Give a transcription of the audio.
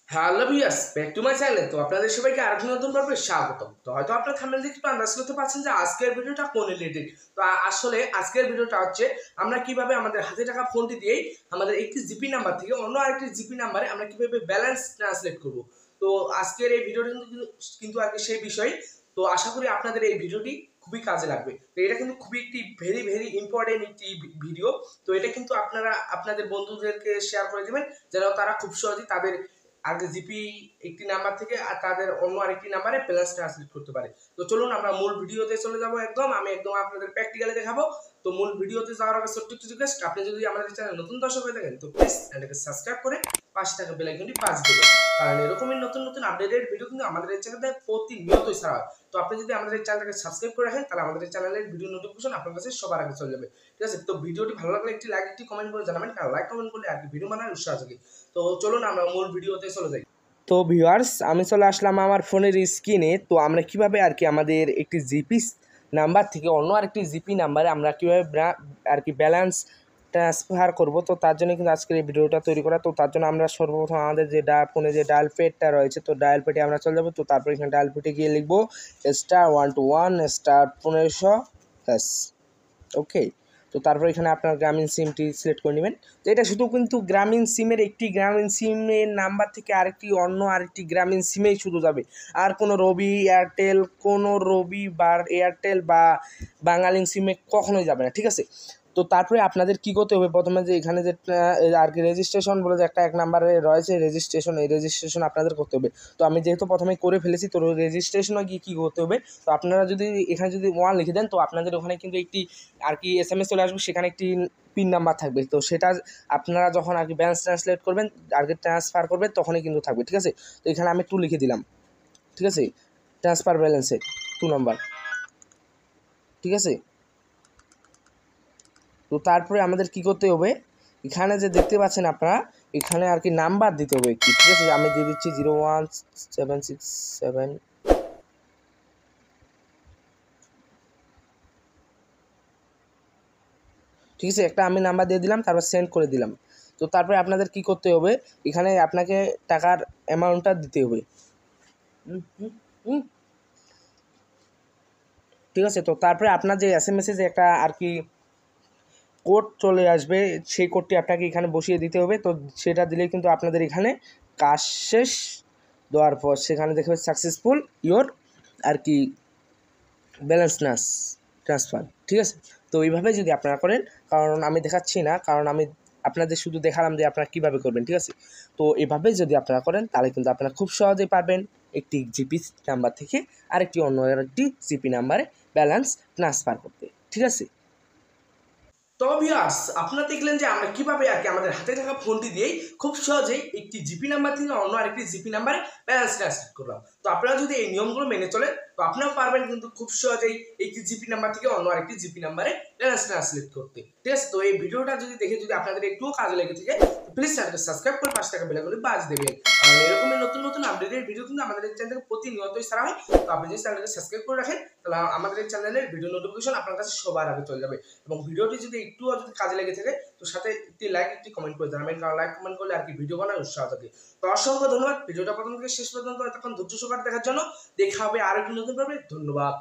Hello viewers, back to my channel. তো আপনাদের সবাইকে আরেকটি নতুন পর্বে স্বাগতম। তো হয়তো আপনারা থাম্বনেল দেখে একটু আন্দাজ করতে পারছেন যে আজকের ভিডিওটা কোন রিলেটেড। তো আসলে আজকের ভিডিওটা হচ্ছে আমরা কিভাবে আমাদের হাতে থাকা ফোনটি দিয়েই আমাদের একটি জিপি নাম্বার থেকে অন্য আরেকটি জিপি নাম্বারে আমরা কিভাবে ব্যালেন্স ট্রান্সলেট করব। তো আজকের এই ভিডিওটা কিন্তু আর কি সেই বিষয়। তো আশা করি আপনাদের এই ভিডিওটি খুবই কাজে লাগবে। তো এটা কিন্তু খুবই একটি ভেরি ইম্পর্টেন্ট একটি ভিডিও। তো এটা কিন্তু আপনারা আপনাদের বন্ধুদেরকে শেয়ার করে দিবেন যেন তারা খুব সহজেই তাদের আগে জিপি একটি নাম্বার থেকে আর তাদের অন্য আরেকটি নাম্বারে প্লাস ট্রান্সলেট করতে পারে। তো চলুন আমরা মূল ভিডিওতে চলে যাব। আমি একদম আপনাদের প্র্যাকটিক্যালি দেখাবো। তো মূল ভিডিওতে যাওয়ার আগে ছোট্ট একটু রিকোয়েস্ট, আপনি যদি আমাদের চ্যানেল নতুন দর্শক হয়ে থাকেন তো প্লিজ চ্যানেলটাকে সাবস্ক্রাইব করে পাশে থাকা বেল আইকনটি বাজিয়ে দেবেন, কারণ এরকমই নতুন নতুন আপডেটেড ভিডিও কিন্তু আমাদের এই চ্যানেলে প্রতিনিয়তই ছাড়া হয়। তো আপনি যদি আমাদের এই চ্যানেলটাকে সাবস্ক্রাইব করে রাখেন তাহলে আমাদের এই চ্যানেলের ভিডিও নোটিফিকেশন আপনার কাছে সবার আগে চলে যাবে। ঠিক আছে, তো ভিডিওটি ভালো লাগলে একটি লাইক একটি কমেন্ট করে জানাবেন, কারণ লাইক কমেন্ট করলে আর কি ভিডিও বানানোর উৎসাহ থাকে। তো চলুন আমরা মূল ভিডিওতে চলে যাই। তো ভিউয়ার্স, আমি চলে আসলাম আমার ফোনের স্ক্রিনে। তো আমরা কিভাবে আর কি আমাদের একটি জিপি নাম্বার থেকে অন্য আরেকটি জিপি নাম্বারে আমরা কিভাবে আর কি ব্যালেন্স ট্রান্সফার করব, তো তার জন্য কিন্তু আজকের এই ভিডিওটা তৈরি করা। তো তার জন্য আমরা সর্বপ্রথম আমাদের যে ফোনে যে ডায়াল পেডটা রয়েছে, তো ডায়াল পেডে আমরা চলে যাবো। তো তারপর এখানে ডায়াল পেডে গিয়ে লিখবো *121*15##। ওকে, তো তারপর এখানে আপনার গ্রামীণ সিমটি সিলেক্ট করে নেবেন। তো এটা শুধু কিন্তু গ্রামীণ সিমের একটি গ্রামীণ সিমের নাম্বার থেকে আরেকটি গ্রামীণ সিমেই শুধু যাবে, আর কোনো রবি বা এয়ারটেল বা বাঙালিং সিমে কখনোই যাবে না। ঠিক আছে, তো তারপরে আপনাদের কী করতে হবে, প্রথমে যে এখানে যে আর কি রেজিস্ট্রেশন বলে যে এক নাম্বারে রয়েছে রেজিস্ট্রেশন, এই রেজিস্ট্রেশন আপনাদের করতে হবে। তো আমি যেহেতু প্রথমে করে ফেলেছি, তো রেজিস্ট্রেশনে গিয়ে কী করতে হবে, তো আপনারা যদি এখানে যদি 1 লিখে দেন তো আপনাদের ওখানে কিন্তু একটি আর কি SMS চলে আসবে, সেখানে একটি পিন নাম্বার থাকবে। তো সেটা আপনারা যখন আর কি ব্যালেন্স ট্রান্সলেট করবেন আর কি ট্রান্সফার করবেন তখনই কিন্তু থাকবে। ঠিক আছে, তো এখানে আমি 2 লিখে দিলাম। ঠিক আছে, ট্রান্সফার ব্যালেন্সে 2 নাম্বার। ঠিক আছে, তো তারপরে আমাদের কি করতে হবে, এখানে যে দেখতে পাচ্ছেন আপনারা এখানে আর কি নাম্বার দিতে হবে একটি। ঠিক আছে, আমি দিয়ে দিচ্ছি 01767। ঠিক আছে, একটা আমি নাম্বার দিয়ে দিলাম, তারপর সেন্ড করে দিলাম। তো তারপরে আপনাদের কি করতে হবে, এখানে আপনাকে টাকার অ্যামাউন্টটা দিতে হবে। ঠিক আছে, তো তারপরে আপনার যে SMS যে একটা আর কি কোড চলে আসবে, সেই কোডটি আপনাকে এখানে বসিয়ে দিতে হবে। তো সেটা দিলেই কিন্তু আপনাদের এখানে কাজ শেষ। দেওয়ার পর সেখানে দেখবে সাকসেসফুল ইওর আর কি ব্যালেন্স ট্রান্সফার। ঠিক আছে, তো এইভাবে যদি আপনারা করেন, কারণ আমি দেখাচ্ছি না, কারণ আমি আপনাদের শুধু দেখালাম যে আপনারা কীভাবে করবেন। ঠিক আছে, তো এভাবে যদি আপনারা করেন তাহলে কিন্তু আপনারা খুব সহজেই পারবেন একটি জিপি নাম্বার থেকে আরেকটি অন্য একটি জিপি নাম্বারে ব্যালেন্স ট্রান্সফার করতে। ঠিক আছে, তো ভিউয়ার্স, আপনারা দেখলেন যে আমরা কিভাবে আর কি আমাদের হাতে থাকা ফোনটি দিয়েই খুব সহজেই একটি জিপি নাম্বার থেকে অন্য আরেকটি জিপি নাম্বারে ব্যালেন্স ট্রান্সফার করলাম। তো আপনারা যদি এই নিয়মগুলো মেনে চলেন তো আপনারাও পারবেন কিন্তু খুব সহজেই একটি জিপি নাম্বার থেকে অন্য আরেকটি জিপি নাম্বারে ব্যালেন্স ট্রান্সলেট করতে। ঠিক আছে, তো এই ভিডিওটা যদি দেখে যদি আপনাদের একটুও কাজে লেগে থাকে তো প্লিজ চ্যানেলকে সাবস্ক্রাইব করে পাশে থাকা বেল আইকনটি বাজিয়ে দেবেন, কারণ এরকমই নতুন নতুন আপডেটের ভিডিও কিন্তু আমাদের এই চ্যানেল থেকে প্রতিনিয়তই ছাড়া হয়। তো আপনি যদি চ্যানেলকে সাবস্ক্রাইব করে রাখেন তাহলে আমাদের এই চ্যানেলের ভিডিও নোটিফিকেশন আপনার কাছে সবার আগে চলে যাবে। এবং ভিডিওটি যদি একটু কাজে লেগে থাকে তো সাথে একটি লাইক একটি কমেন্ট করে জানাবেন, কারণ লাইক কমেন্ট করলে আর কি ভিডিও বানানোর উৎসাহ থাকে। তো অসংখ্য ধন্যবাদ ভিডিওটা প্রথম থেকে শেষ পর্যন্ত এতক্ষণ ধৈর্য সহকারে দেখার জন্য। দেখা হবে আরেকটি নতুন পর্বে। ধন্যবাদ।